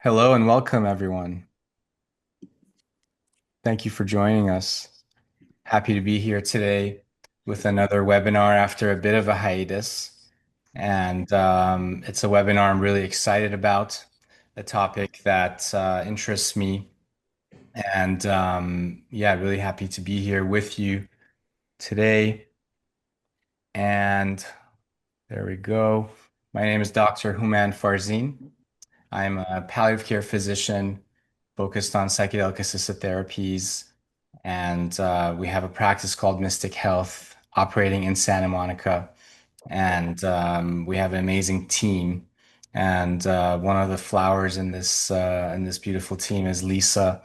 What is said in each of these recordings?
Hello and welcome, everyone. Thank you for joining us. Happy to be here today with another webinar after a bit of a hiatus. And it's a webinar I'm really excited about, a topic that interests me. And yeah, really happy to be here with you today. And there we go. My name is Dr. Houman Farzin. I'm a palliative care physician focused on psychedelic assisted therapies. And we have a practice called Mystic Health operating in Santa Monica. And we have an amazing team. And one of the flowers in this beautiful team is Lisa.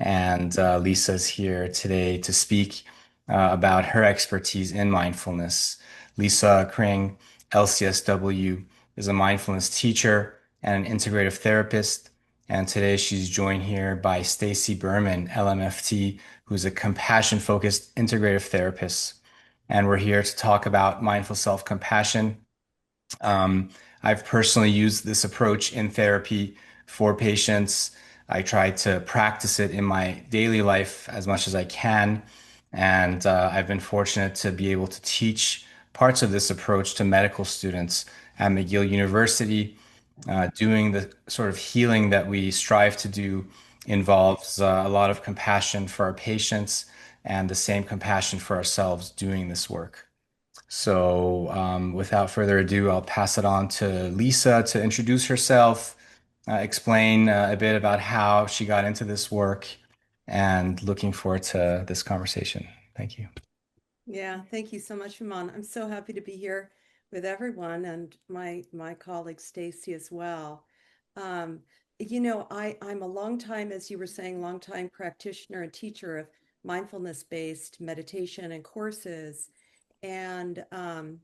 And Lisa's here today to speak about her expertise in mindfulness. Lisa Kring, LCSW, is a mindfulness teacher and an integrative therapist. And today she's joined here by Staci Berman, LMFT, who's a compassion-focused integrative therapist. And we're here to talk about mindful self-compassion. um, I've personally used this approach in therapy for patients. I try to practice it in my daily life as much as I can. And I've been fortunate to be able to teach parts of this approach to medical students at McGill University. Doing the sort of healing that we strive to do involves a lot of compassion for our patients and the same compassion for ourselves doing this work. So, without further ado, I'll pass it on to Lisa to introduce herself, explain a bit about how she got into this work, and looking forward to this conversation. Thank you. Yeah, thank you so much, Houman. I'm so happy to be here with everyone and my colleague Staci as well. Um, I'm a long time, as you were saying, long time practitioner and teacher of mindfulness-based meditation and courses, and um,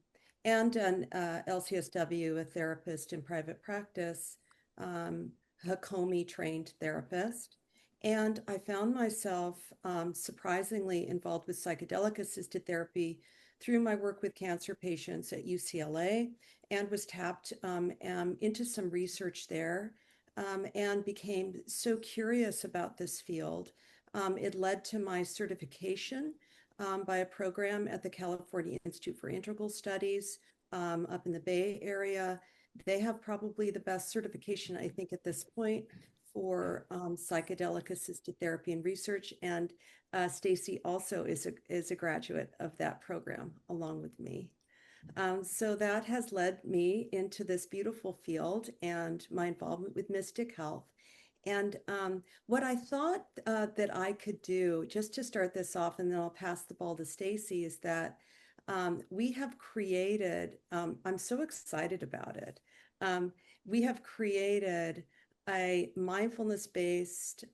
and an LCSW, a therapist in private practice, um, Hakomi trained therapist. And I found myself surprisingly involved with psychedelic assisted therapy through my work with cancer patients at UCLA, and was tapped into some research there, and became so curious about this field. It led to my certification by a program at the California Institute for Integral Studies up in the Bay Area. They have probably the best certification, I think, at this point for psychedelic assisted therapy and research. And Staci also is a graduate of that program along with me. So that has led me into this beautiful field and my involvement with Mystic Health. And what I thought that I could do, just to start this off, and then I'll pass the ball to Staci, is that we have created, I'm so excited about it. Um, we have created a mindfulness-based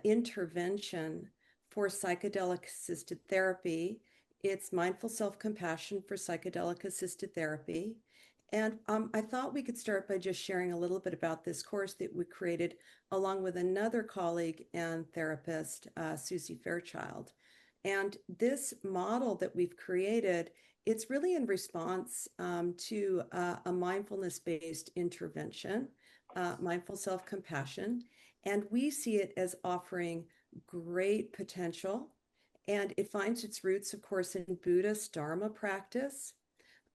intervention for psychedelic assisted therapy. It's mindful self-compassion for psychedelic assisted therapy. And I thought we could start by just sharing a little bit about this course that we created along with another colleague and therapist, Susie Fairchild. And this model that we've created, it's really in response to a mindfulness-based intervention, mindful self-compassion. And we see it as offering great potential. And it finds its roots, of course, in Buddhist Dharma practice,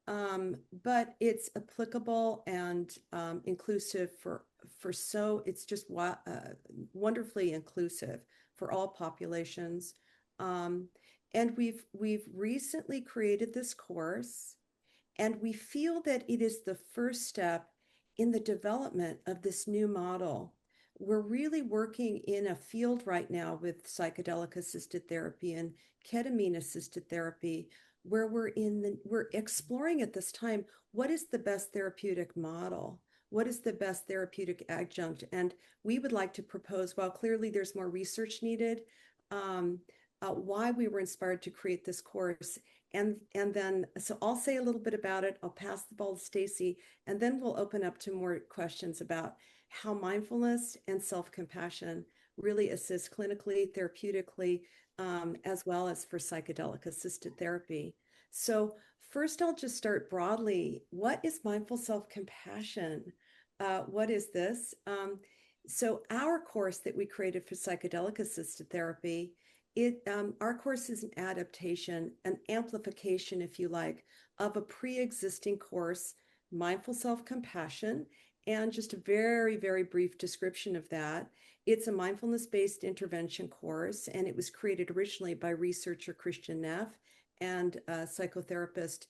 but it's applicable and inclusive it's just wonderfully inclusive for all populations. Um, and we've recently created this course, and we feel that it is the first step in the development of this new model. We're really working in a field right now with psychedelic assisted therapy and ketamine assisted therapy, where we're exploring at this time what is the best therapeutic model, what is the best therapeutic adjunct. And we would like to propose, while clearly there's more research needed, um, why we were inspired to create this course. And then, so I'll say a little bit about it. I'll pass the ball to Staci, and then we'll open up to more questions about how mindfulness and self-compassion really assist clinically, therapeutically, as well as for psychedelic assisted therapy. So first, I'll just start broadly. What is mindful self-compassion? What is this? So our course that we created for psychedelic assisted therapy, our course is an adaptation, an amplification, if you like, of a pre-existing course, Mindful Self-Compassion, and just a very, very brief description of that. It's a mindfulness-based intervention course, and it was created originally by researcher Christian Neff and psychotherapist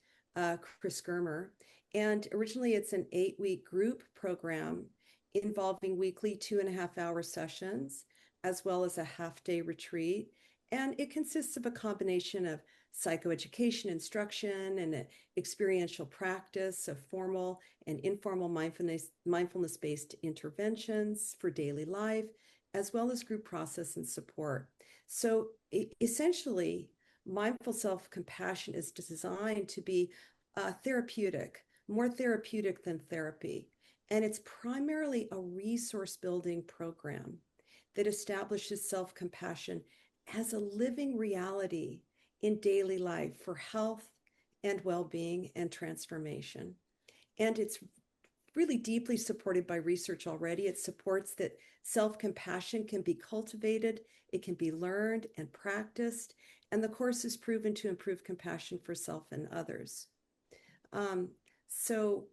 Chris Germer. And originally, it's an 8-week group program involving weekly 2.5 hour sessions, as well as a half-day retreat. And it consists of a combination of psychoeducation instruction and experiential practice of formal and informal mindfulness-based interventions for daily life, as well as group process and support. So essentially, mindful self-compassion is designed to be therapeutic, more therapeutic than therapy. And it's primarily a resource building program that establishes self compassion as a living reality in daily life for health and well being and transformation. And it's really deeply supported by research already. It supports that self compassion can be cultivated, it can be learned and practiced, and the course is proven to improve compassion for self and others. Um, so,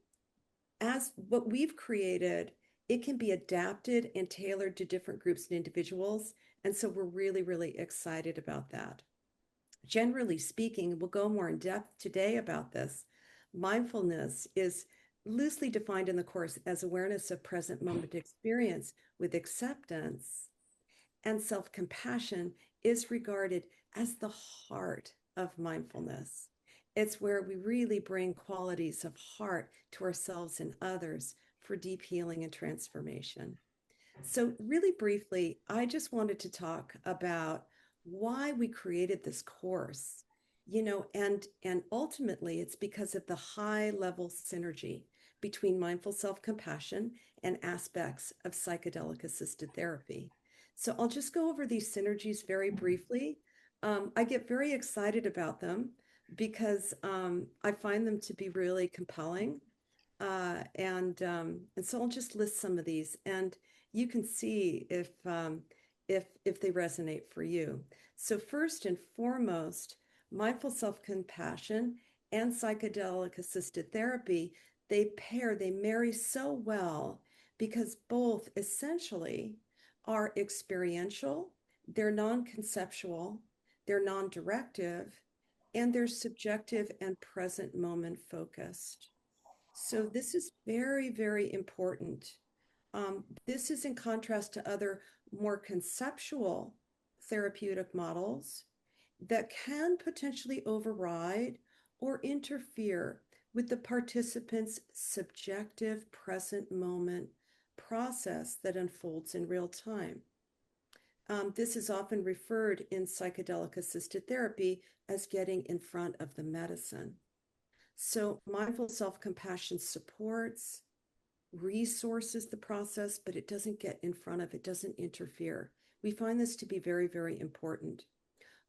as what we've created, it can be adapted and tailored to different groups and individuals. And so we're really, really excited about that. Generally speaking, we'll go more in depth today about this. Mindfulness is loosely defined in the course as awareness of present moment experience with acceptance, and self compassion is regarded as the heart of mindfulness. It's where we really bring qualities of heart to ourselves and others for deep healing and transformation. So, really briefly, I just wanted to talk about why we created this course. And ultimately it's because of the high level synergy between mindful self-compassion and aspects of psychedelic assisted therapy. So I'll just go over these synergies very briefly. I get very excited about them because I find them to be really compelling. And so I'll just list some of these, and you can see if they resonate for you. So first and foremost, mindful self-compassion and psychedelic assisted therapy, they marry so well because both essentially are experiential, they're non-conceptual, they're non-directive, and they're subjective and present moment focused. So this is very, very important. This is in contrast to other more conceptual therapeutic models that can potentially override or interfere with the participant's subjective present moment process that unfolds in real time. This is often referred in psychedelic assisted therapy as getting in front of the medicine. So mindful self-compassion supports, resources the process, but it doesn't get in front of it, doesn't interfere. We find this to be very, very important.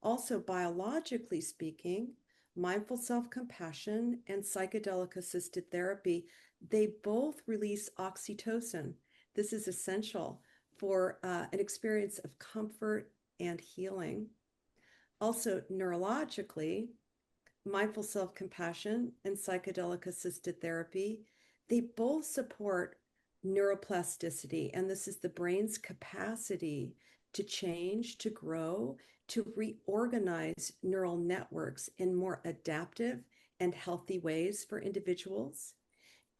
Also, biologically speaking, mindful self-compassion and psychedelic assisted therapy, they both release oxytocin. This is essential for an experience of comfort and healing. Also, neurologically, mindful self-compassion and psychedelic assisted therapy, they both support neuroplasticity. And this is the brain's capacity to change, to grow, to reorganize neural networks in more adaptive and healthy ways for individuals.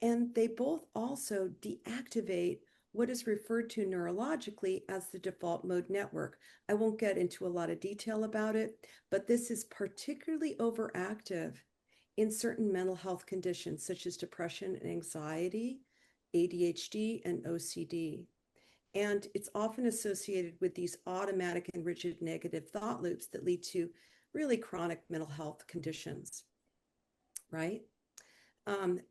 And they both also deactivate what is referred to neurologically as the default mode network. I won't get into a lot of detail about it, but this is particularly overactive in certain mental health conditions such as depression and anxiety, ADHD, and OCD. And it's often associated with these automatic and rigid negative thought loops that lead to really chronic mental health conditions, right?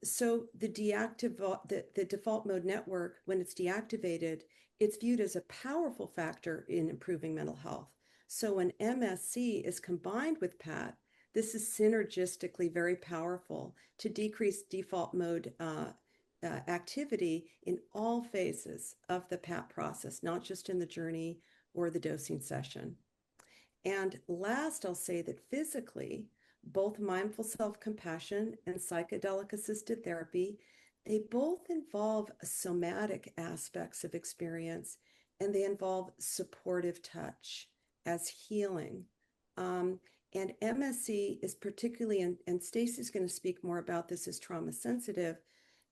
So the default mode network, when it's deactivated, it's viewed as a powerful factor in improving mental health. So when MSC is combined with PAT, this is synergistically very powerful to decrease default mode activity in all phases of the PAT process, not just in the journey or the dosing session. And last, I'll say that physically, both mindful self-compassion and psychedelic assisted therapy, they both involve somatic aspects of experience, and they involve supportive touch as healing. Um, and MSC is particularly, and Staci's going to speak more about this as trauma sensitive.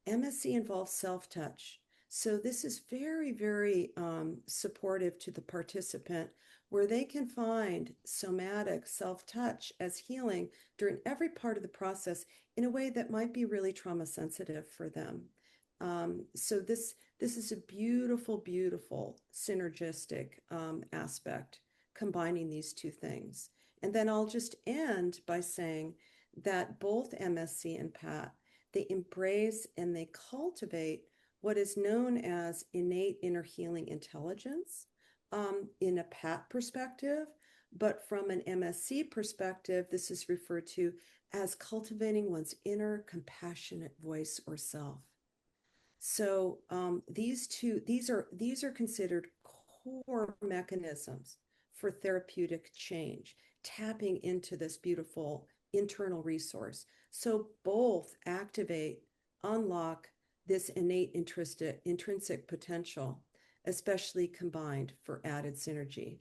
MSC involves self-touch. So this is very, very supportive to the participant, where they can find somatic self-touch as healing during every part of the process in a way that might be really trauma sensitive for them. So this is a beautiful, beautiful synergistic aspect combining these two things. And then I'll just end by saying that both MSC and PAT, they embrace and they cultivate what is known as innate inner healing intelligence in a PAT perspective. But from an MSC perspective, this is referred to as cultivating one's inner compassionate voice or self. So these are considered core mechanisms for therapeutic change, tapping into this beautiful internal resource. So both activate, unlock this innate intrinsic potential, especially combined for added synergy.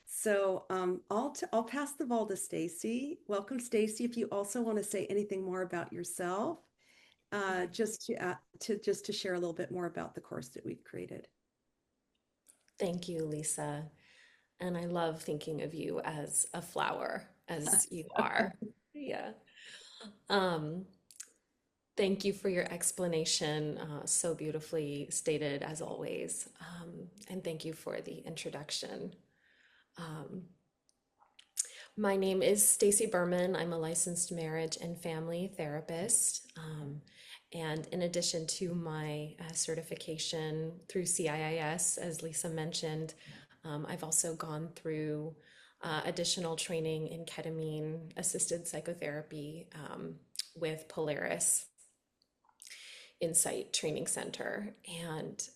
So I'll pass the ball to Staci. Welcome, Staci. If you also want to say anything more about yourself, just to share a little bit more about the course that we've created. Thank you, Lisa. And I love thinking of you as a flower, as you are. Yeah. Um, Thank you for your explanation, so beautifully stated as always. And thank you for the introduction. Um, my name is Staci Berman. I'm a licensed marriage and family therapist. And in addition to my certification through CIIS, as Lisa mentioned, I've also gone through additional training in ketamine assisted psychotherapy with Polaris Insight Training Center. And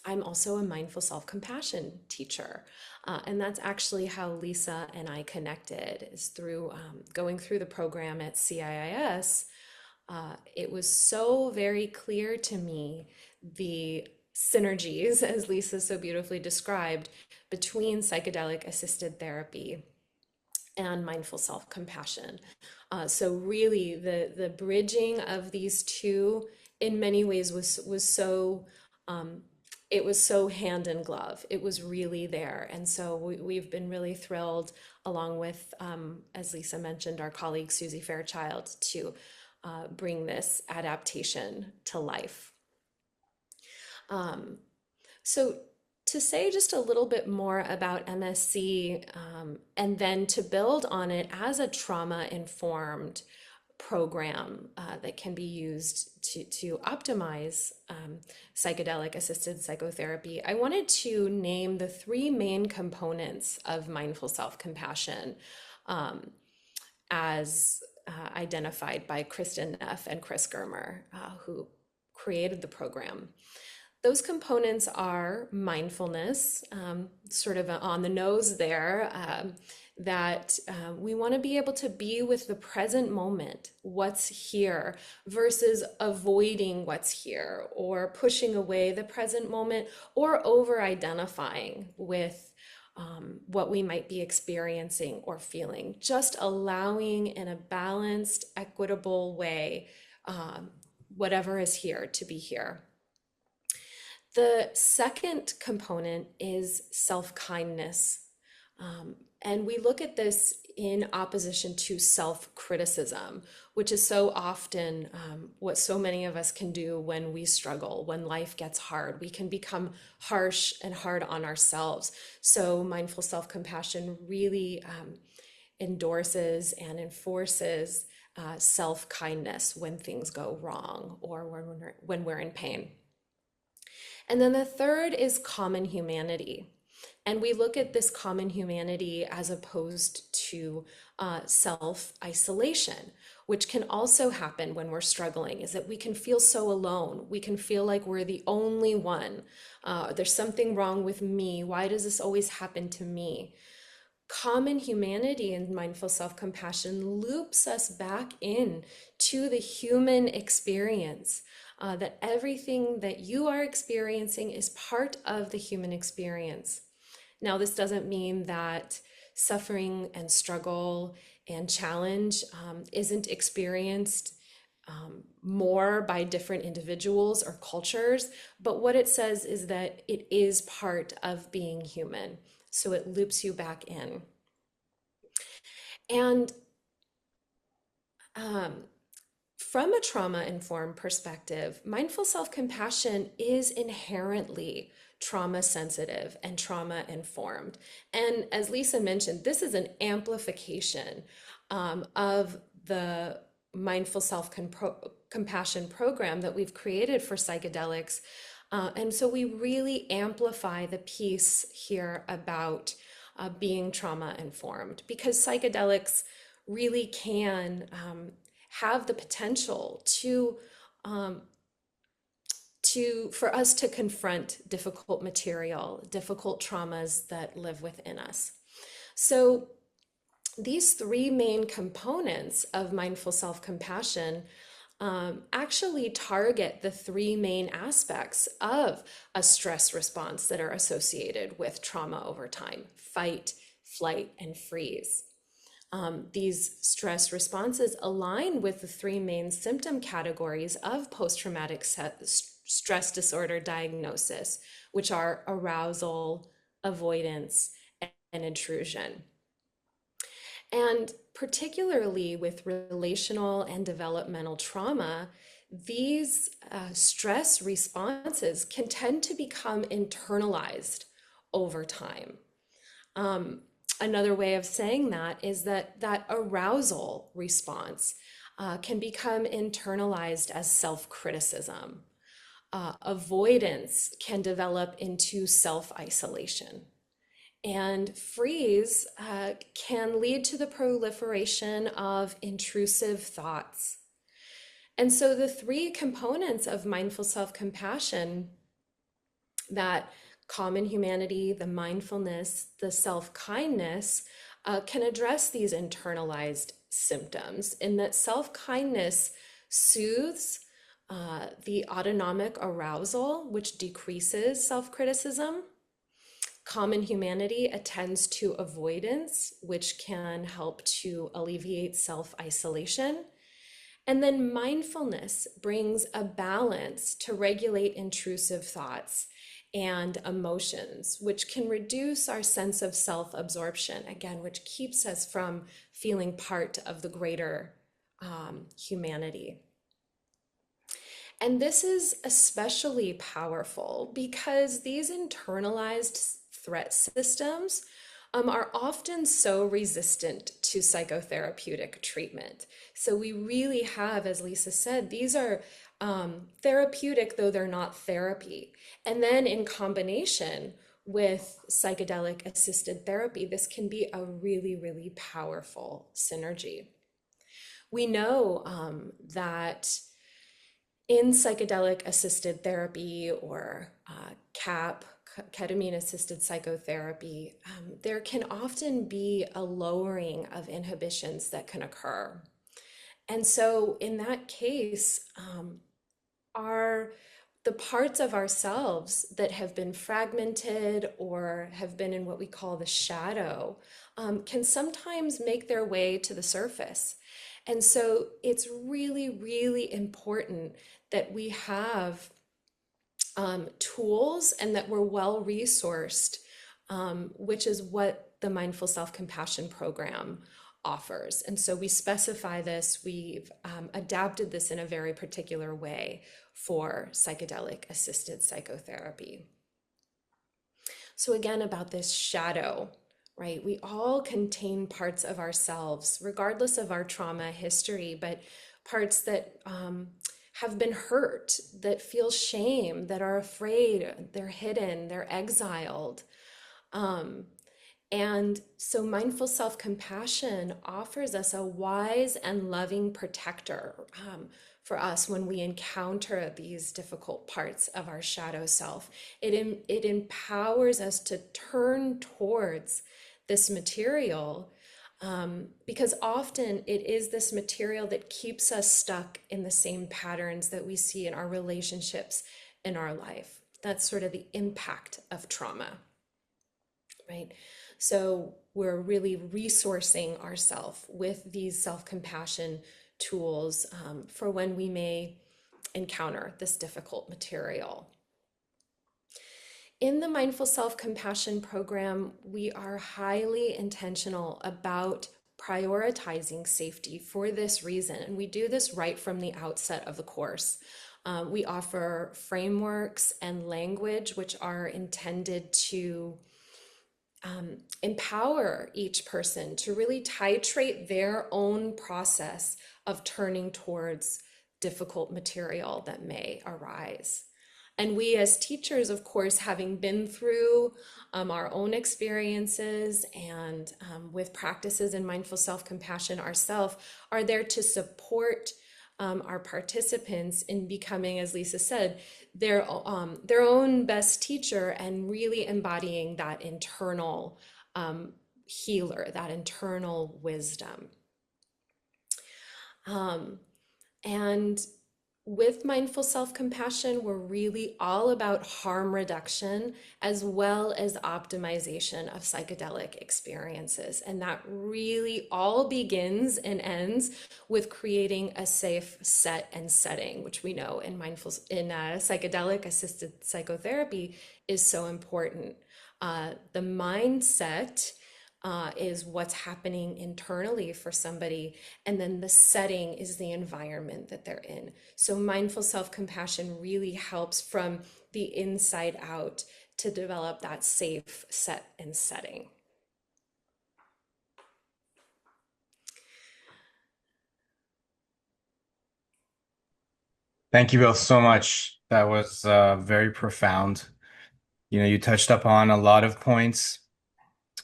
I'm also a mindful self-compassion teacher. And that's actually how Lisa and I connected, is through going through the program at CIIS. It was so very clear to me the synergies, as Lisa so beautifully described, between psychedelic assisted therapy and mindful self-compassion. So really the bridging of these two in many ways was so it was so hand in glove. It was really there. And so we've been really thrilled, along with, as Lisa mentioned, our colleague Susie Fairchild, to bring this adaptation to life. So to say just a little bit more about MSC, and then to build on it as a trauma-informed program that can be used to optimize psychedelic-assisted psychotherapy, I wanted to name the three main components of mindful self-compassion as identified by Kristen Neff and Chris Germer, who created the program. Those components are mindfulness, sort of on the nose there, that we want to be able to be with the present moment, what's here, versus avoiding what's here or pushing away the present moment or over-identifying with what we might be experiencing or feeling. Just allowing in a balanced, equitable way whatever is here to be here. The second component is self-kindness. And we look at this in opposition to self-criticism, which is so often what so many of us can do when we struggle, when life gets hard. We can become harsh and hard on ourselves. So mindful self-compassion really endorses and enforces self-kindness when things go wrong or when we're in pain. And then the third is common humanity. And we look at this common humanity as opposed to self-isolation, which can also happen when we're struggling, is that we can feel so alone. We can feel like we're the only one. There's something wrong with me. Why does this always happen to me? Common humanity and mindful self-compassion loops us back in to the human experience, that everything that you are experiencing is part of the human experience. Now, this doesn't mean that suffering and struggle and challenge isn't experienced more by different individuals or cultures, but what it says is that it is part of being human. So it loops you back in. And um, from a trauma-informed perspective, mindful self-compassion is inherently trauma sensitive and trauma informed. And as Lisa mentioned, this is an amplification of the mindful self-compassion program that we've created for psychedelics. And so we really amplify the piece here about being trauma informed, because psychedelics really can have the potential um, for us to confront difficult material, difficult traumas that live within us. So these three main components of mindful self-compassion actually target the three main aspects of a stress response that are associated with trauma over time: fight, flight, and freeze. These stress responses align with the three main symptom categories of post-traumatic stress disorder diagnosis, which are arousal, avoidance, and intrusion. And particularly with relational and developmental trauma, these stress responses can tend to become internalized over time. Another way of saying that is that arousal response can become internalized as self-criticism. Avoidance can develop into self-isolation. And freeze can lead to the proliferation of intrusive thoughts. And so the three components of mindful self-compassion, that common humanity, the mindfulness, the self-kindness, can address these internalized symptoms, in that self-kindness soothes the autonomic arousal, which decreases self-criticism. Common humanity attends to avoidance, which can help to alleviate self-isolation. And then mindfulness brings a balance to regulate intrusive thoughts and emotions, which can reduce our sense of self-absorption, again, which keeps us from feeling part of the greater humanity. And this is especially powerful because these internalized threat systems are often so resistant to psychotherapeutic treatment. So we really have, as Lisa said, these are therapeutic, though they're not therapy. And then in combination with psychedelic assisted therapy, this can be a really, really powerful synergy. We know that in psychedelic assisted therapy, or CAP, ketamine assisted psychotherapy, there can often be a lowering of inhibitions that can occur. And so in that case, are the parts of ourselves that have been fragmented or have been in what we call the shadow can sometimes make their way to the surface. And so it's really, really important that we have tools and that we're well resourced, which is what the Mindful Self-Compassion program offers. And so we specify this, we've adapted this in a very particular way for psychedelic assisted psychotherapy. So again, about this shadow, right? We all contain parts of ourselves, regardless of our trauma history, but parts that have been hurt, that feel shame, that are afraid, they're hidden, they're exiled. Um, and so mindful self-compassion offers us a wise and loving protector for us when we encounter these difficult parts of our shadow self. It empowers us to turn towards this material because often it is this material that keeps us stuck in the same patterns that we see in our relationships in our life. That's sort of the impact of trauma, right? So we're really resourcing ourselves with these self-compassion tools for when we may encounter this difficult material. In the Mindful Self-Compassion program, we are highly intentional about prioritizing safety for this reason. And we do this right from the outset of the course. We offer frameworks and language which are intended to empower each person to really titrate their own process of turning towards difficult material that may arise. And we, as teachers, of course, having been through our own experiences and with practices in mindful self compassion ourselves, are there to support our participants in becoming, as Lisa said, their own best teacher and really embodying that internal healer, that internal wisdom. And with mindful self-compassion, we're really all about harm reduction as well as optimization of psychedelic experiences. And that really all begins and ends with creating a safe set and setting, which we know in psychedelic assisted psychotherapy is so important. The mindset is what's happening internally for somebody, and then the setting is the environment that they're in. So mindful self-compassion really helps from the inside out to develop that safe set and setting. Thank you both so much. That was very profound. You touched upon a lot of points.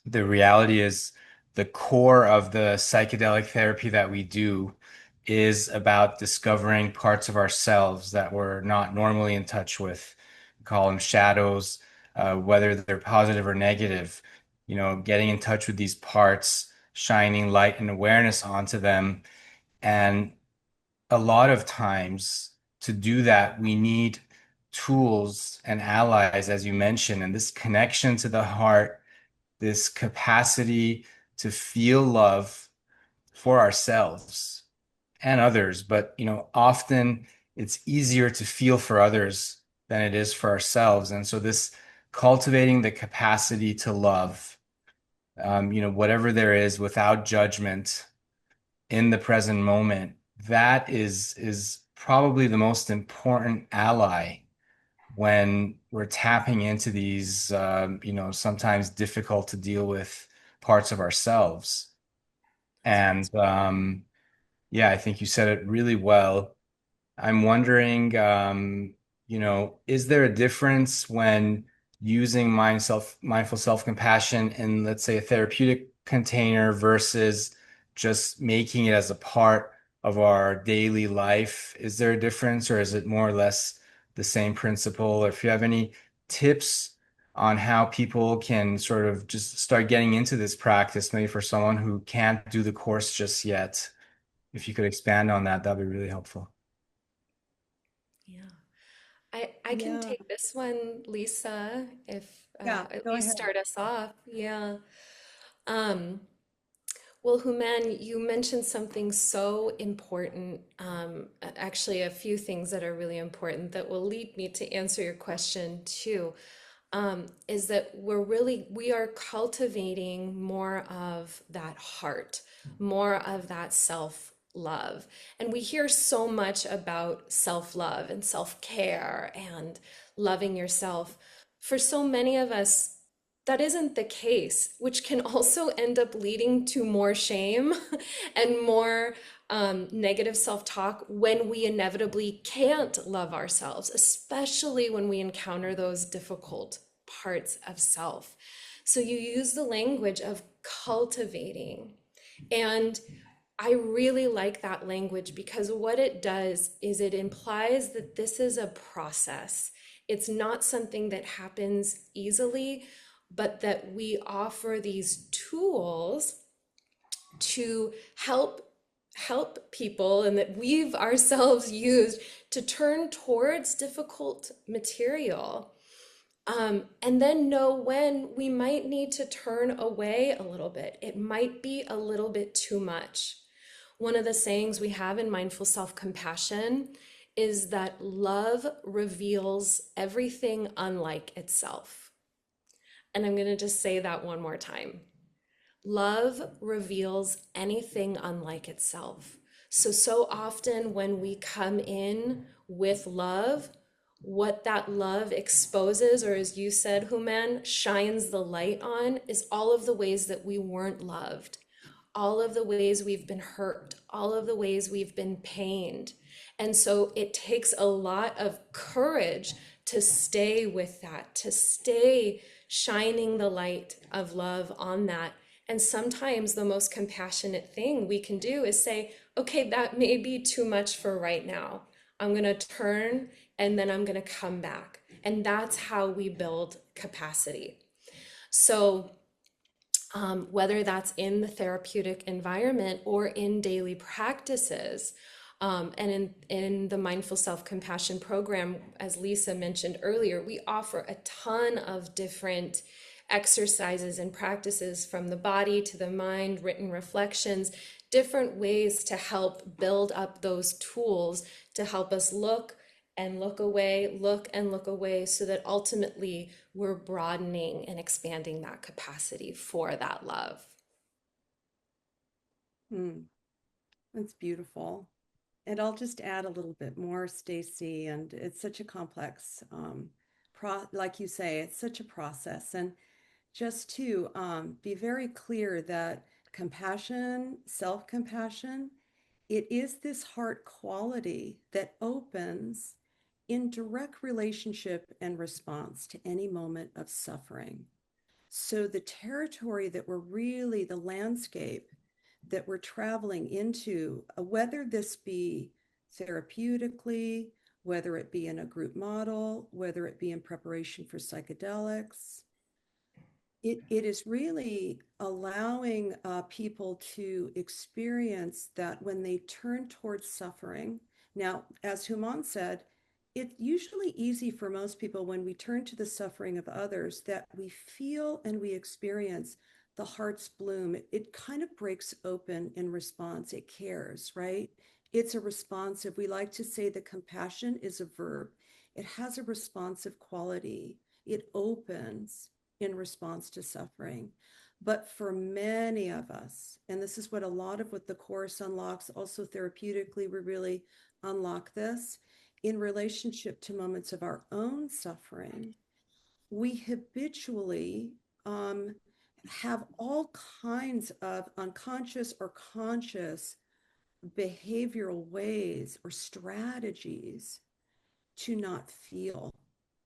The reality is the core of the psychedelic therapy that we do is about discovering parts of ourselves that we're not normally in touch with. We call them shadows, whether they're positive or negative. Getting in touch with these parts, shining light and awareness onto them. And a lot of times to do that, we need tools and allies, as you mentioned, and this connection to the heart, this capacity to feel love for ourselves and others. But, often it's easier to feel for others than it is for ourselves. And so this cultivating the capacity to love, whatever there is without judgment in the present moment, that is probably the most important ally when we're tapping into these, sometimes difficult to deal with parts of ourselves. And yeah, I think you said it really well. I'm wondering, is there a difference when using mindful self-compassion in, let's say, a therapeutic container versus just making it as a part of our daily life? Is there a difference, or is it more or less the same principle? Or if you have any tips on how people can sort of just start getting into this practice, maybe for someone who can't do the course just yet, if you could expand on that, that'd be really helpful. Yeah. I can Yeah, take this one, Lisa, if yeah, at go least ahead. start us off. Yeah. Um, Well, Houman, you mentioned something so important. Actually, a few things that are really important that will lead me to answer your question too. Is that we are cultivating more of that heart, more of that self-love. And we hear so much about self-love and self-care and loving yourself. For so many of us, that isn't the case, which can also end up leading to more shame and more negative self-talk when we inevitably can't love ourselves, especially when we encounter those difficult parts of self. So you use the language of cultivating. And I really like that language because what it does is it implies that this is a process. It's not something that happens easily, but that we offer these tools to help people, and that we've ourselves used to turn towards difficult material, and then know when we might need to turn away a little bit. It might be a little bit too much. One of the sayings we have in mindful self-compassion is that love reveals everything unlike itself. And I'm going to just say that one more time. Love reveals anything unlike itself. So often when we come in with love, what that love exposes, or as you said, Houman, shines the light on, is all of the ways that we weren't loved, all of the ways we've been hurt, all of the ways we've been pained. And so it takes a lot of courage to stay with that, to stay shining the light of love on that. And sometimes the most compassionate thing we can do is say, okay, that may be too much for right now. I'm going to turn and then I'm going to come back. And that's how we build capacity. So whether that's in the therapeutic environment or in daily practices. And in the Mindful Self-Compassion program, as Lisa mentioned earlier, we offer a ton of different exercises and practices, from the body to the mind, written reflections, different ways to help build up those tools to help us look and look away, look and look away, so that ultimately we're broadening and expanding that capacity for that love. That's beautiful. And I'll just add a little bit more, Staci, and it's such a complex, like you say, it's such a process. And just to be very clear that compassion, self-compassion, it is this heart quality that opens in direct relationship and response to any moment of suffering. So the territory that we're really, the landscape that we're traveling into, whether this be therapeutically, whether it be in a group model, whether it be in preparation for psychedelics, it is really allowing people to experience that when they turn towards suffering. Now, as Houman said, it's usually easy for most people when we turn to the suffering of others that we feel and we experience the heart's bloom. It kind of breaks open in response. It cares, right? It's a responsive. We like to say that compassion is a verb. It has a responsive quality. It opens in response to suffering. But for many of us, and this is what a lot of what the Course unlocks, also therapeutically, we really unlock this in relationship to moments of our own suffering. We habitually have all kinds of unconscious or conscious behavioral ways or strategies to not feel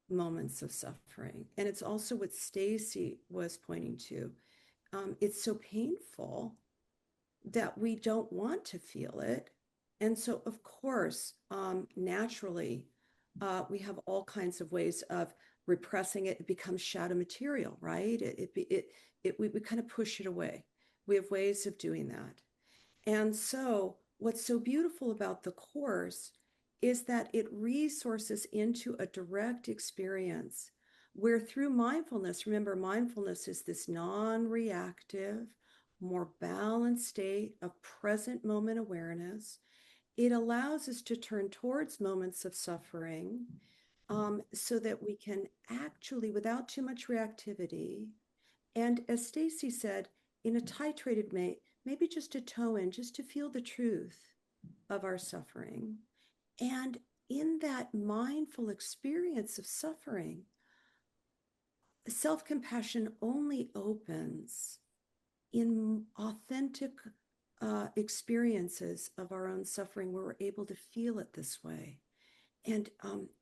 moments of suffering. And it's also what Staci was pointing to. It's so painful that we don't want to feel it. And so, of course, naturally, we have all kinds of ways of repressing it. It becomes shadow material, right? We kind of push it away. We have ways of doing that. And so, what's so beautiful about the Course is that it resources into a direct experience where, through mindfulness, remember, mindfulness is this non-reactive, more balanced state of present moment awareness. It allows us to turn towards moments of suffering so that we can actually, without too much reactivity, and as Staci said, in a titrated way, maybe just to toe in, just to feel the truth of our suffering. And in that mindful experience of suffering, self-compassion only opens in authentic experiences of our own suffering where we're able to feel it this way. And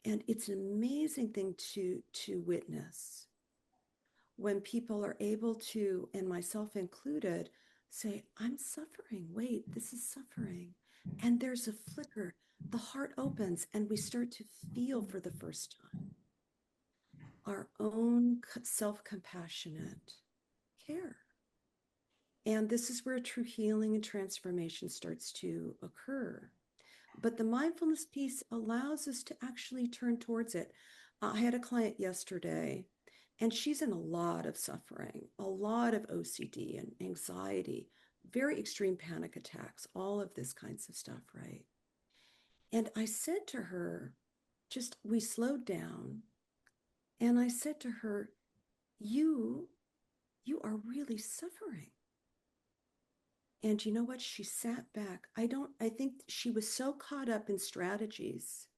it's an amazing thing to witness. when people are able to, and myself included, say, I'm suffering. Wait, this is suffering. And there's a flicker. The heart opens and we start to feel for the first time our own self-compassionate care. And this is where true healing and transformation starts to occur. But the mindfulness piece allows us to actually turn towards it. I had a client yesterday, and she's in a lot of suffering, a lot of OCD and anxiety, very extreme panic attacks, all of this kinds of stuff, right? And I said to her, we slowed down, and I said to her, you, you are really suffering. And you know what? She sat back. I think she was so caught up in strategies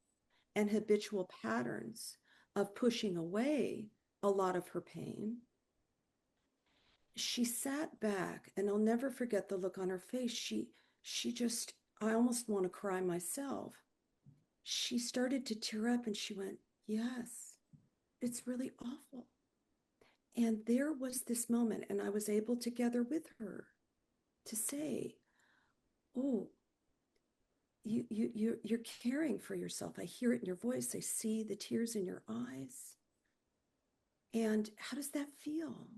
and habitual patterns of pushing away a lot of her pain. She sat back, and I'll never forget the look on her face. She just, I almost want to cry myself. She started to tear up and she went, yes, it's really awful. And there was this moment, and I was able to gather with her to say, oh, you're caring for yourself. I hear it in your voice. I see the tears in your eyes. And how does that feel?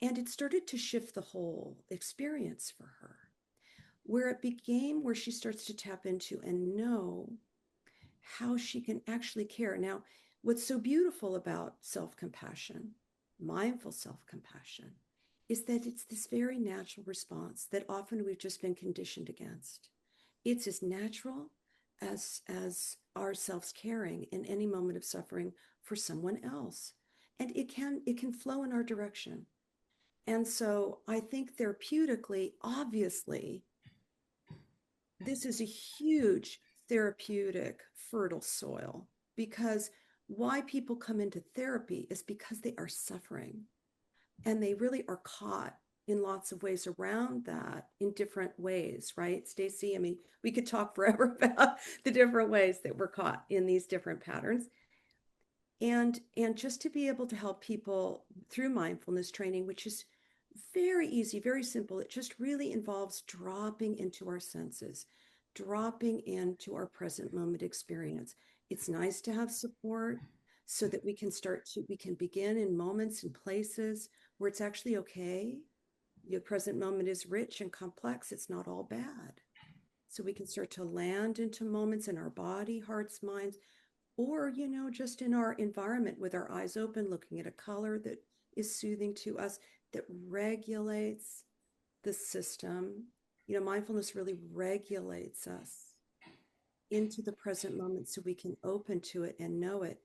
And it started to shift the whole experience for her, where it became where she starts to tap into and know how she can actually care. Now, what's so beautiful about self-compassion, mindful self-compassion, is that it's this very natural response that often we've just been conditioned against. It's as natural as ourselves caring in any moment of suffering for someone else. And it can flow in our direction. And so I think therapeutically, obviously, this is a huge therapeutic fertile soil, because why people come into therapy is because they are suffering, and they really are caught in lots of ways around that in different ways, right, Staci? I mean, we could talk forever about the different ways that we're caught in these different patterns. And just to be able to help people through mindfulness training, which is very easy, very simple. It just really involves dropping into our senses, dropping into our present moment experience. It's nice to have support so that we can begin in moments and places where it's actually okay. Your present moment is rich and complex. It's not all bad. So we can start to land into moments in our body, hearts, minds, or, just in our environment with our eyes open, looking at a color that is soothing to us, that regulates the system. Mindfulness really regulates us into the present moment so we can open to it and know it,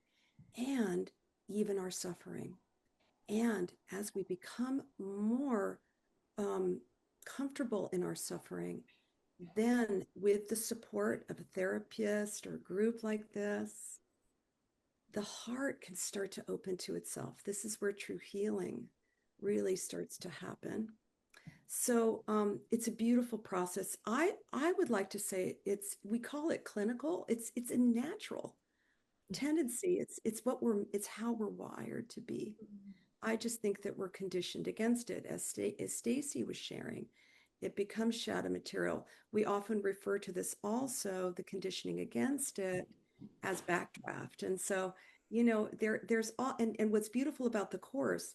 and even our suffering. And as we become more comfortable in our suffering, then with the support of a therapist or a group like this, the heart can start to open to itself. This is where true healing really starts to happen. So it's a beautiful process. I would like to say we call it clinical. It's a natural tendency. It's how we're wired to be. I just think that we're conditioned against it. As Staci was sharing, it becomes shadow material. We often refer to this also, the conditioning against it, as backdraft. And so, there's all, and what's beautiful about the course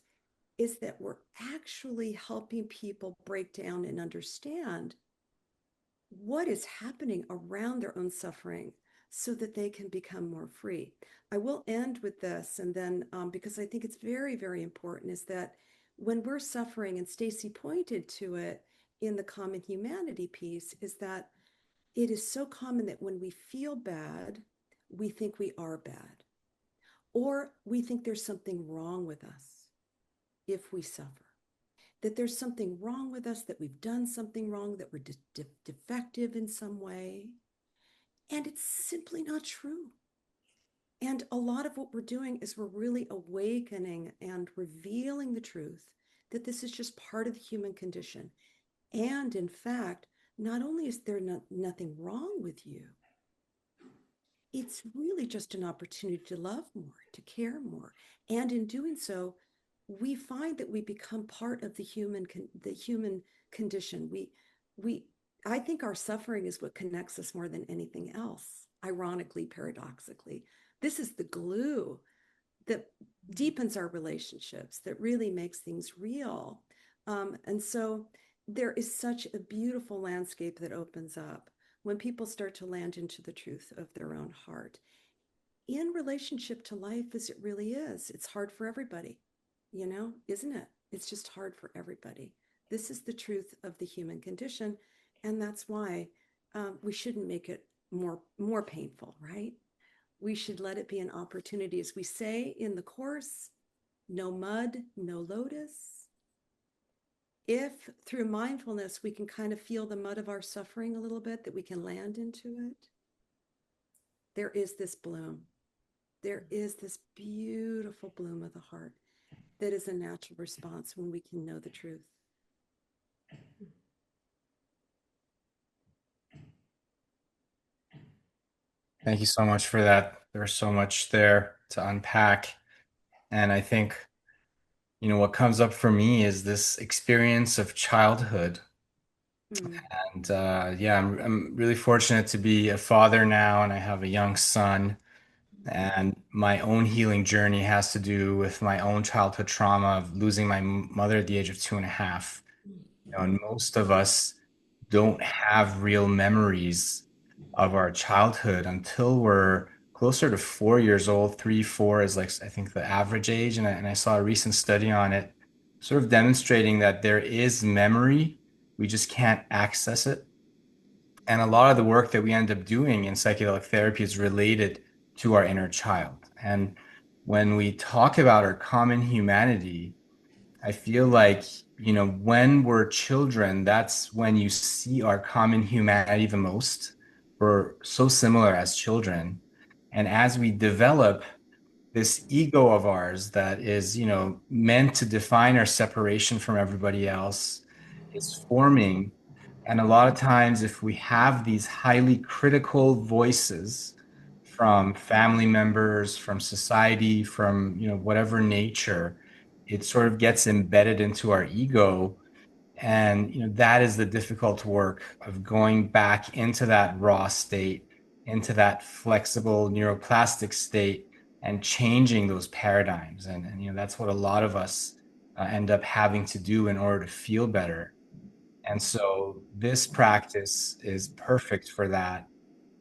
is that we're actually helping people break down and understand what is happening around their own suffering so that they can become more free. I will end with this, and then because I think it's very, very important, is that when we're suffering, and Staci pointed to it in the common humanity piece, is that it is so common that when we feel bad, we think we are bad, or we think there's something wrong with us if we suffer, that there's something wrong with us, that we've done something wrong, that we're defective in some way. And it's simply not true. And a lot of what we're doing is we're really awakening and revealing the truth that this is just part of the human condition. And in fact, not only is there nothing wrong with you, it's really just an opportunity to love more, to care more. And in doing so, we find that we become part of the human condition. We I think our suffering is what connects us more than anything else. Ironically, paradoxically, this is the glue that deepens our relationships, that really makes things real. And so there is such a beautiful landscape that opens up when people start to land into the truth of their own heart in relationship to life as it really is. It's hard for everybody, isn't it? It's just hard for everybody. This is the truth of the human condition. And that's why we shouldn't make it more painful, right? We should let it be an opportunity. As we say in the course, no mud, no lotus. If through mindfulness we can kind of feel the mud of our suffering a little bit, that we can land into it, there is this bloom. There is this beautiful bloom of the heart that is a natural response when we can know the truth. Thank you so much for that. There's so much there to unpack. And I think, what comes up for me is this experience of childhood. Mm. And yeah, I'm really fortunate to be a father now, and I have a young son. And my own healing journey has to do with my own childhood trauma of losing my mother at the age of 2.5. And most of us don't have real memories of our childhood until we're closer to 4 years old. 3, 4 is like, I think, the average age. And I saw a recent study on it, sort of demonstrating that there is memory. We just can't access it. And a lot of the work that we end up doing in psychedelic therapy is related to our inner child. And when we talk about our common humanity, I feel like, when we're children, that's when you see our common humanity the most. We're so similar as children. And as we develop this ego of ours that is, meant to define our separation from everybody else is forming. And a lot of times, if we have these highly critical voices from family members, from society, from, whatever nature, it sort of gets embedded into our ego. And that is the difficult work of going back into that raw state, into that flexible neuroplastic state, and changing those paradigms. And that's what a lot of us end up having to do in order to feel better. And so this practice is perfect for that.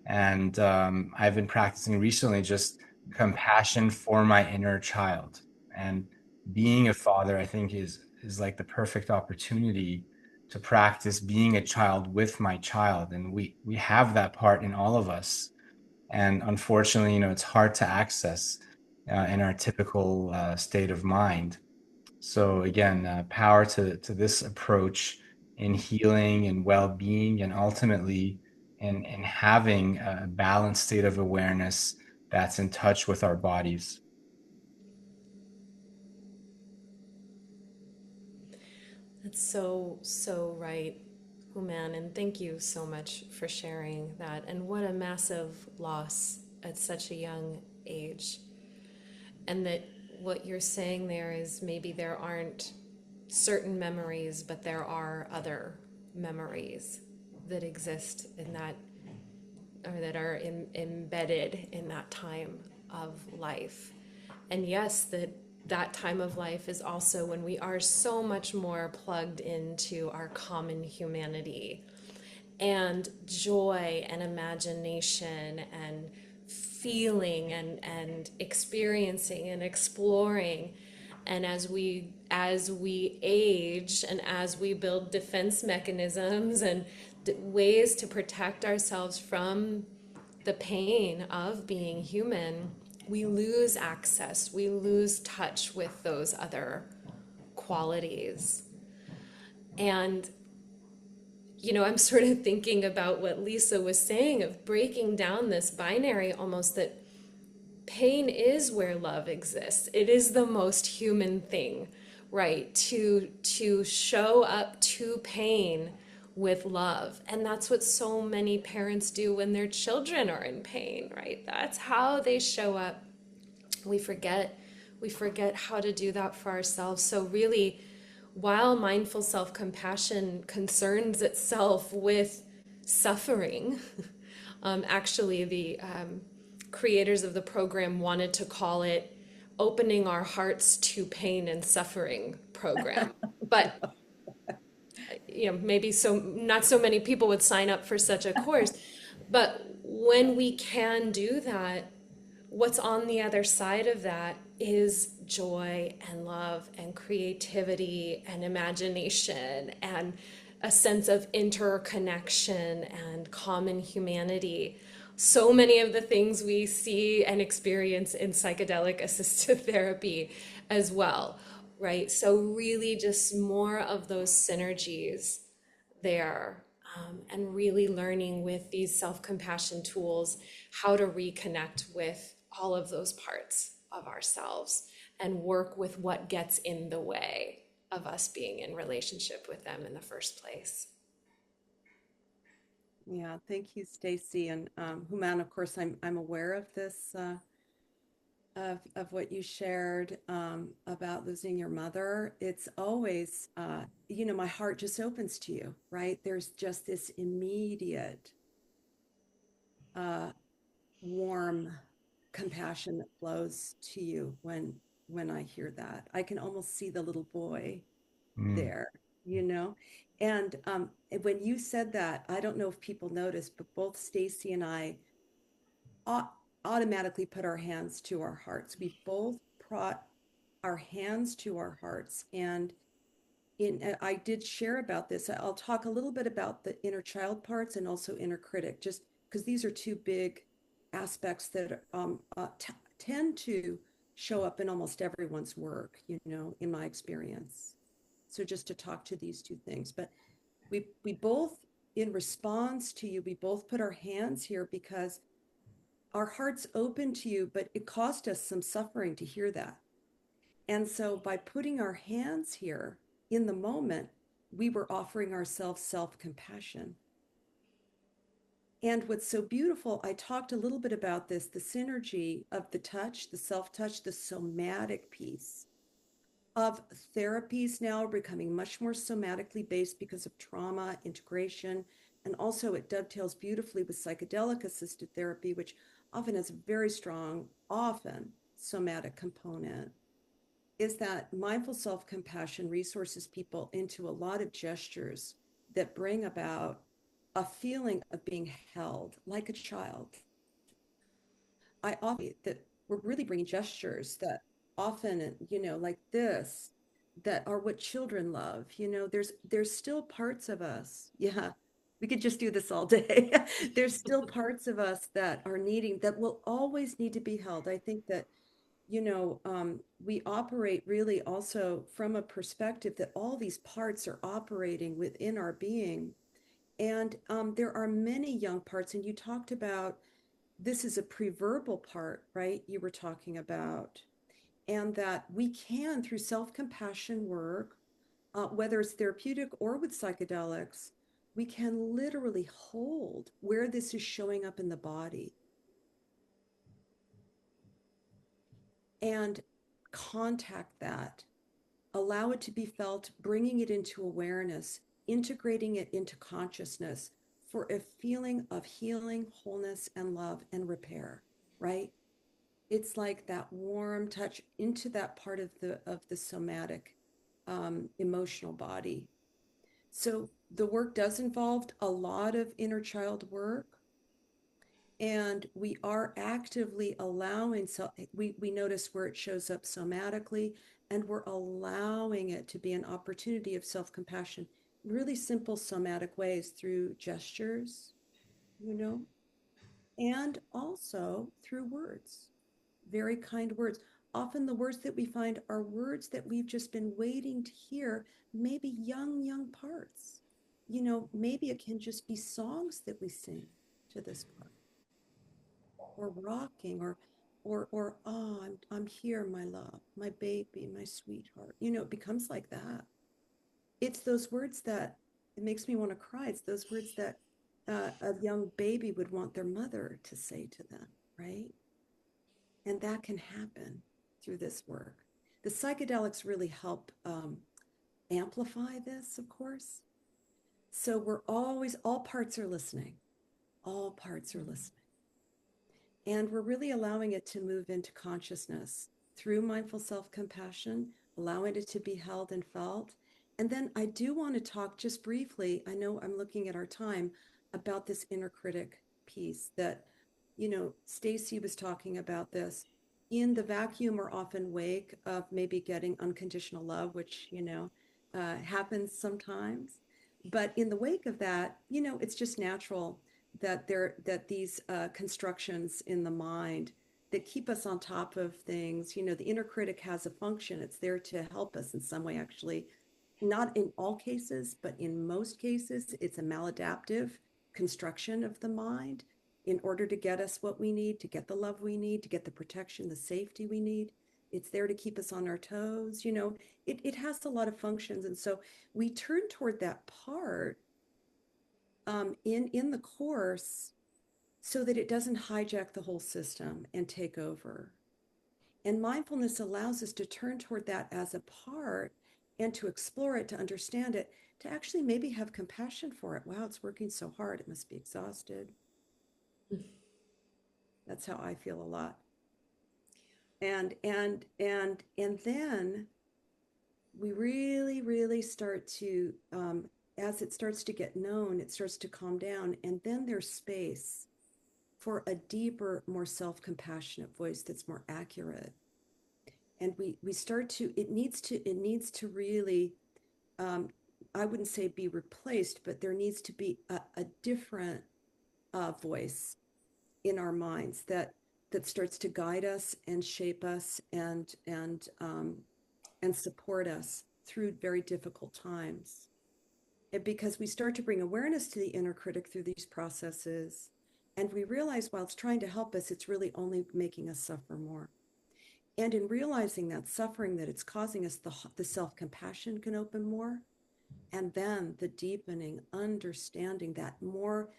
And I've been practicing recently just compassion for my inner child. And being a father, I think, is like the perfect opportunity to practice being a child with my child. And we have that part in all of us. And unfortunately, it's hard to access in our typical state of mind. So again, power to this approach in healing and well-being, and ultimately in having a balanced state of awareness that's in touch with our bodies. That's so, so right, Houman, and thank you so much for sharing that. And what a massive loss at such a young age. And that what you're saying there is maybe there aren't certain memories, but there are other memories that exist in that, or that are embedded in that time of life. And yes, that time of life is also when we are so much more plugged into our common humanity and joy and imagination and feeling and experiencing and exploring. And as we age and as we build defense mechanisms and ways to protect ourselves from the pain of being human, we lose access, we lose touch with those other qualities. And I'm sort of thinking about what Lisa was saying of breaking down this binary almost, that pain is where love exists. It is the most human thing, right? To show up to pain with love. And that's what so many parents do when their children are in pain, right? That's how they show up. We forget We forget how to do that for ourselves. So, really, while mindful self compassion concerns itself with suffering, actually, the creators of the program wanted to call it Opening Our Hearts to Pain and Suffering program. But maybe so not so many people would sign up for such a course. But when we can do that, what's on the other side of that is joy and love and creativity and imagination and a sense of interconnection and common humanity. So many of the things we see and experience in psychedelic assisted therapy as well, right? So, really, just more of those synergies there, and really learning with these self-compassion tools how to reconnect with all of those parts of ourselves and work with what gets in the way of us being in relationship with them in the first place. Yeah, thank you, Staci. And Houman, of course, I'm aware of this, of what you shared about losing your mother. It's always, my heart just opens to you, right? There's just this immediate, uh, warm compassion that flows to you when I hear that. I can almost see the little boy Mm. there, you know? And when you said that, I don't know if people noticed, but both Staci and I au- automatically put our hands to our hearts. We both brought our hands to our hearts. And I did share about this. I'll talk a little bit about the inner child parts and also inner critic, just because these are two big aspects that tend to show up in almost everyone's work, in my experience. So just to talk to these two things, but we both, in response to you, we both put our hands here because our hearts open to you, but it cost us some suffering to hear that. And so by putting our hands here in the moment, we were offering ourselves self-compassion. And what's so beautiful, I talked a little bit about this, the synergy of the touch, the self-touch, the somatic piece of therapies now are becoming much more somatically based because of trauma, integration, and also it dovetails beautifully with psychedelic assisted therapy, which often has a very strong, often somatic component, is that mindful self-compassion resources people into a lot of gestures that bring about a feeling of being held like a child. I often that we're really bringing gestures that often, like this, that are what children love. There's still parts of us. Yeah, we could just do this all day. There's still parts of us that are needing, that will always need to be held. I think that, we operate really also from a perspective that all these parts are operating within our being. And there are many young parts, and you talked about this is a preverbal part, right? You were talking about, and that we can, through self compassion work, whether it's therapeutic or with psychedelics, we can literally hold where this is showing up in the body and contact that, allow it to be felt, bringing it into awareness, integrating it into consciousness for a feeling of healing, wholeness, and love and repair, right? It's like that warm touch into that part of the somatic, emotional body. So the work does involve a lot of inner child work, and we are actively allowing, so we notice where it shows up somatically, and we're allowing it to be an opportunity of self-compassion in really simple somatic ways through gestures, you know and also through words, very kind words. Often the words that we find are words that we've just been waiting to hear, maybe young parts. Maybe it can just be songs that we sing to this part, or rocking, or oh, I'm here, my love, my baby, my sweetheart. It becomes like that. It's those words that it makes me want to cry. It's those words that a young baby would want their mother to say to them, right? And that can happen through this work. The psychedelics really help amplify this, of course. So we're always, all parts are listening. All parts are listening. And we're really allowing it to move into consciousness through mindful self-compassion, allowing it to be held and felt. And then I do want to talk just briefly, I know I'm looking at our time, about this inner critic piece that, Staci was talking about this. In the vacuum or often wake of maybe getting unconditional love, which, happens sometimes. But in the wake of that, it's just natural that these constructions in the mind that keep us on top of things, the inner critic has a function. It's there to help us in some way, actually. Not in all cases, but in most cases, it's a maladaptive construction of the mind in order to get us what we need, to get the love we need, to get the protection, the safety we need. It's there to keep us on our toes. It has a lot of functions. And so we turn toward that part in the course so that it doesn't hijack the whole system and take over. And mindfulness allows us to turn toward that as a part and to explore it, to understand it, to actually maybe have compassion for it. Wow, it's working so hard. It must be exhausted. That's how I feel a lot. And then we really, really start to, as it starts to get known, it starts to calm down. And then there's space for a deeper, more self-compassionate voice that's more accurate. And we start to, it needs to really, I wouldn't say be replaced, but there needs to be a different voice in our minds that starts to guide us and shape us and support us through very difficult times. And because we start to bring awareness to the inner critic through these processes, and we realize while it's trying to help us, it's really only making us suffer more. And in realizing that suffering that it's causing us, the self-compassion can open more. And then the deepening understanding that more,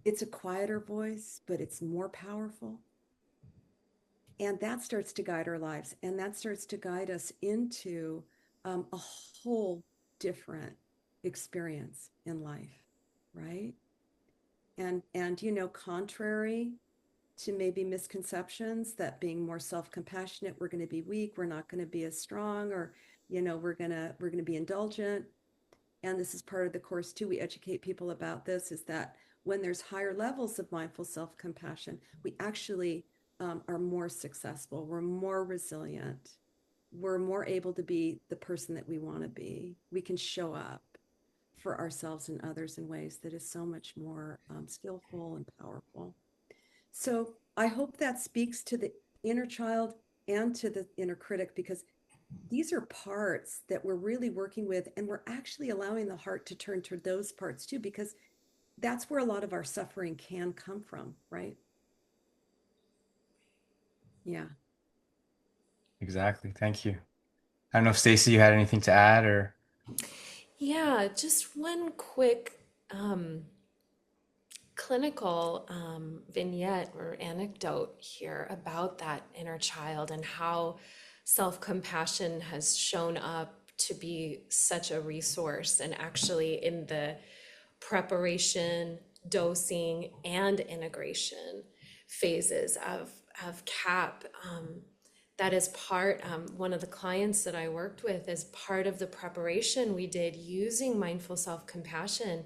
it's a quieter voice, but it's more powerful. And that starts to guide our lives. And that starts to guide us into a whole different experience in life, right? And contrary to maybe misconceptions that being more self-compassionate, we're going to be weak, we're not going to be as strong, or we're going to be indulgent. And this is part of the course too, we educate people about this, is that when there's higher levels of mindful self-compassion, we actually are more successful, we're more resilient, we're more able to be the person that we want to be. We can show up for ourselves and others in ways that is so much more skillful and powerful. So I hope that speaks to the inner child and to the inner critic, because these are parts that we're really working with, and we're actually allowing the heart to turn to those parts too, because that's where a lot of our suffering can come from, right? Yeah. Exactly. Thank you. I don't know if Stacy, you had anything to add or. Yeah, just one quick clinical vignette or anecdote here about that inner child and how self-compassion has shown up to be such a resource, and actually in the preparation, dosing, and integration phases of CAP. That is part, one of the clients that I worked with, as part of the preparation we did using mindful self-compassion,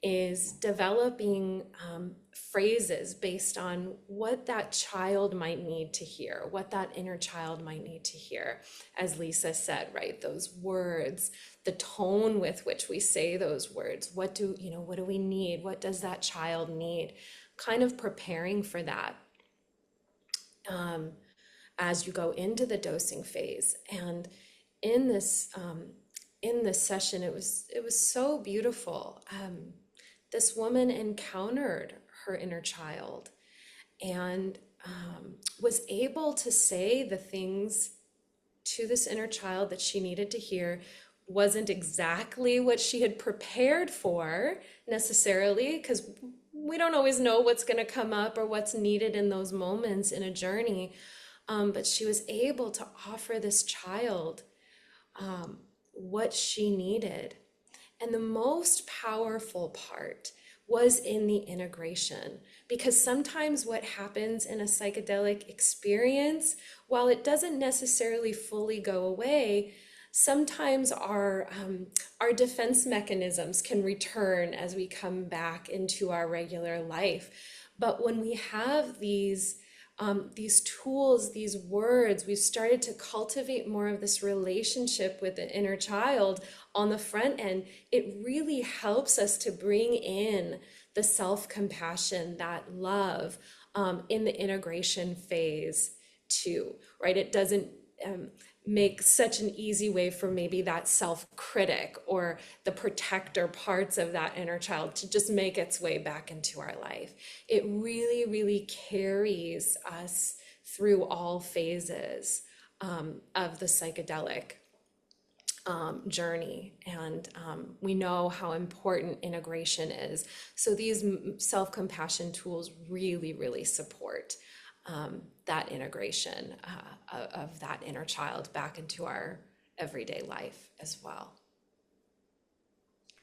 is developing phrases based on what that child might need to hear, what that inner child might need to hear. As Lisa said, right, those words, the tone with which we say those words, what do we need? What does that child need? Kind of preparing for that as you go into the dosing phase. And in this session, it was so beautiful. This woman encountered her inner child and was able to say the things to this inner child that she needed to hear. Wasn't exactly what she had prepared for necessarily, because we don't always know what's going to come up or what's needed in those moments in a journey. but she was able to offer this child what she needed. And the most powerful part was in the integration, because sometimes what happens in a psychedelic experience, while it doesn't necessarily fully go away, sometimes our defense mechanisms can return as we come back into our regular life. But when we have these tools, these words, we've started to cultivate more of this relationship with the inner child on the front end. It really helps us to bring in the self-compassion, that love, in the integration phase too, right? It doesn't make such an easy way for maybe that self-critic or the protector parts of that inner child to just make its way back into our life. It really, really carries us through all phases of the psychedelic journey. And we know how important integration is. So these self-compassion tools really, really support that integration of that inner child back into our everyday life as well.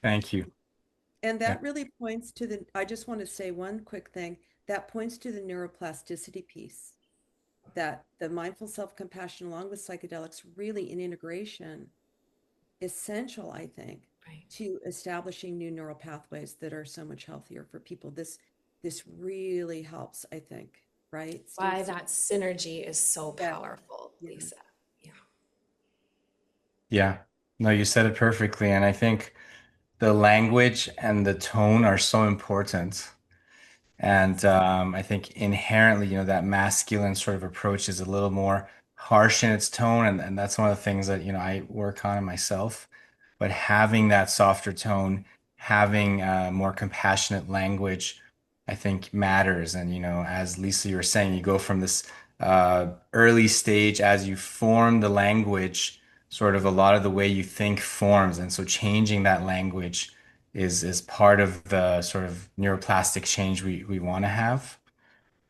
Thank you. And Yeah. that really points to I just want to say one quick thing that points to the neuroplasticity piece, that the mindful self-compassion along with psychedelics really in integration essential, I think, Right. to establishing new neural pathways that are so much healthier for people. This really helps, I think, right, Why Staci? that synergy is so Yeah, powerful, yeah. Lisa. Yeah. Yeah. No, you said it perfectly. And I think the language and the tone are so important. And I think inherently, that masculine sort of approach is a little more harsh in its tone. And that's one of the things that, I work on in myself. But having that softer tone, having more compassionate language, I think matters. And, as Lisa, you were saying, you go from this early stage as you form the language, sort of a lot of the way you think forms. And so changing that language is part of the sort of neuroplastic change we want to have.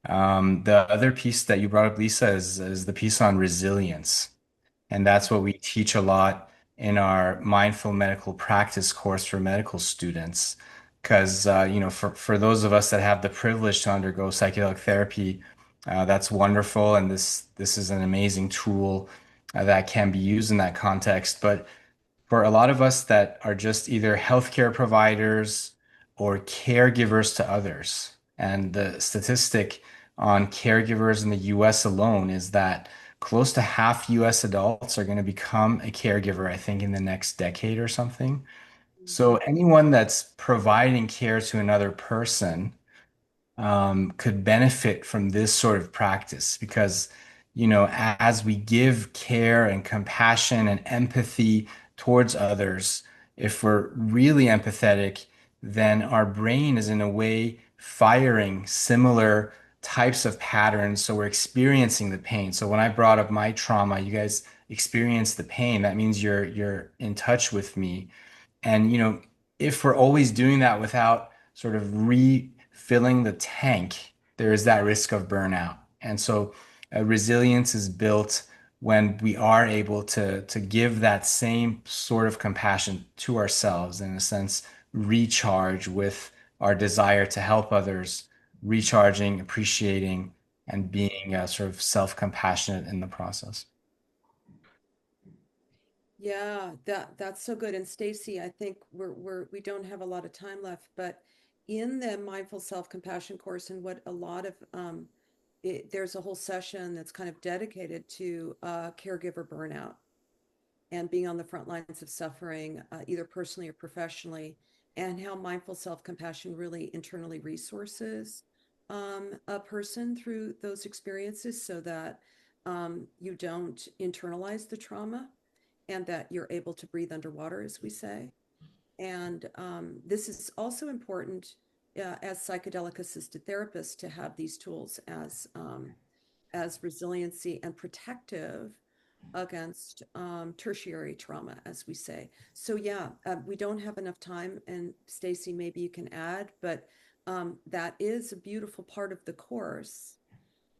The other piece that you brought up, Lisa, is the piece on resilience. And that's what we teach a lot in our mindful medical practice course for medical students. Because, for those of us that have the privilege to undergo psychedelic therapy, that's wonderful. And this is an amazing tool that can be used in that context. But for a lot of us that are just either healthcare providers or caregivers to others. And the statistic on caregivers in the US alone is that close to half US adults are going to become a caregiver, I think, in the next decade or something. So anyone that's providing care to another person could benefit from this sort of practice because, as we give care and compassion and empathy towards others, if we're really empathetic, then our brain is in a way firing similar types of patterns. So we're experiencing the pain. So when I brought up my trauma, you guys experience the pain. That means you're in touch with me. And, if we're always doing that without sort of refilling the tank, there is that risk of burnout. And so resilience is built when we are able to give that same sort of compassion to ourselves, in a sense, recharge with our desire to help others, recharging, appreciating, and being sort of self-compassionate in the process. Yeah, that's so good. And Staci, I think we don't have a lot of time left, but in the mindful self-compassion course and what a lot of there's a whole session that's kind of dedicated to caregiver burnout and being on the front lines of suffering, either personally or professionally, and how mindful self-compassion really internally resources a person through those experiences so that you don't internalize the trauma and that you're able to breathe underwater, as we say. And this is also important as psychedelic assisted therapists to have these tools as resiliency and protective against tertiary trauma, as we say. So yeah, we don't have enough time, and Staci, maybe you can add, but that is a beautiful part of the course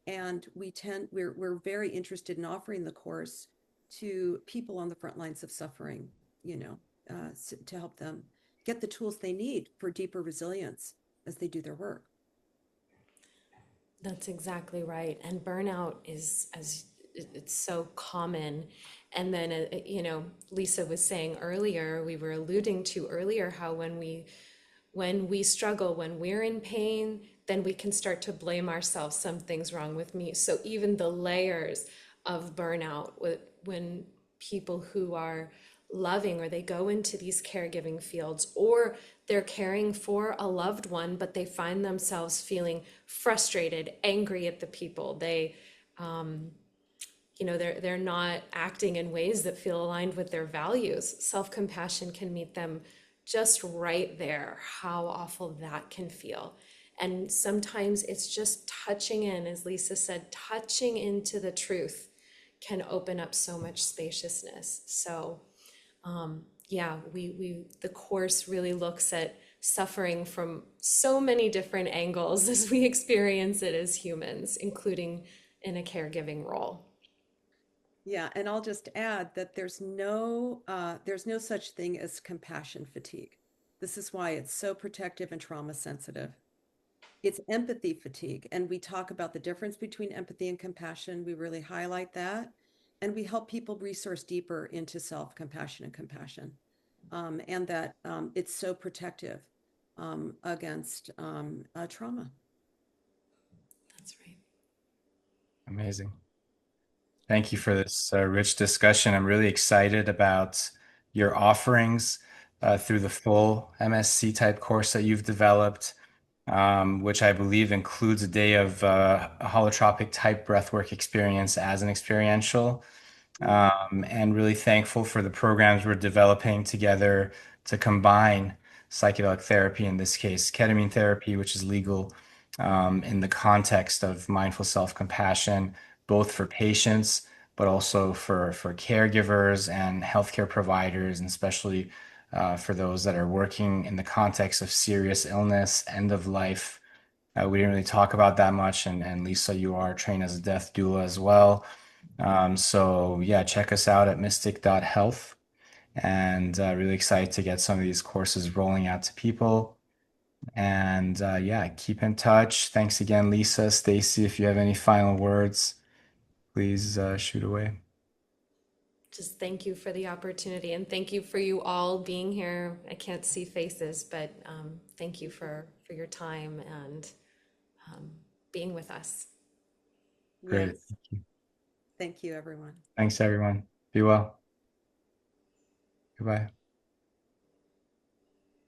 And we're very interested in offering the course to people on the front lines of suffering, you know, to help them get the tools they need for deeper resilience as they do their work. That's exactly right. And burnout is, as it's so common. And then, Lisa was saying earlier, we were alluding to earlier how when we struggle, when we're in pain, then we can start to blame ourselves. Something's wrong with me. So even the layers of burnout, when people who are loving or they go into these caregiving fields, or they're caring for a loved one, but they find themselves feeling frustrated, angry at the people. They're not acting in ways that feel aligned with their values. Self-compassion can meet them just right there, how awful that can feel. And sometimes it's just touching in, as Lisa said, touching into the truth can open up so much spaciousness. So yeah, the course really looks at suffering from so many different angles as we experience it as humans, including in a caregiving role. Yeah, and I'll just add that there's no such thing as compassion fatigue. This is why it's so protective and trauma sensitive. It's empathy fatigue, and we talk about the difference between empathy and compassion. We really highlight that, and we help people resource deeper into self-compassion and compassion, and that it's so protective against trauma. That's right. Amazing. Thank you for this rich discussion. I'm really excited about your offerings through the full MSc type course that you've developed, which I believe includes a day of a holotropic type breathwork experience as an experiential. And really thankful for the programs we're developing together to combine psychedelic therapy, in this case, ketamine therapy, which is legal, in the context of mindful self-compassion, both for patients, but also for caregivers and healthcare providers, and especially for those that are working in the context of serious illness, end of life. We didn't really talk about that much, and Lisa, you are trained as a death doula as well. So yeah, check us out at mystic.health, and really excited to get some of these courses rolling out to people. And yeah, keep in touch. Thanks again, Lisa, Staci. If you have any final words, please shoot away. Just thank you for the opportunity, and thank you for you all being here. I can't see faces, but thank you for your time and um, being with us. Great. Yes, thank you, everyone. Thanks, everyone. Be well. Goodbye.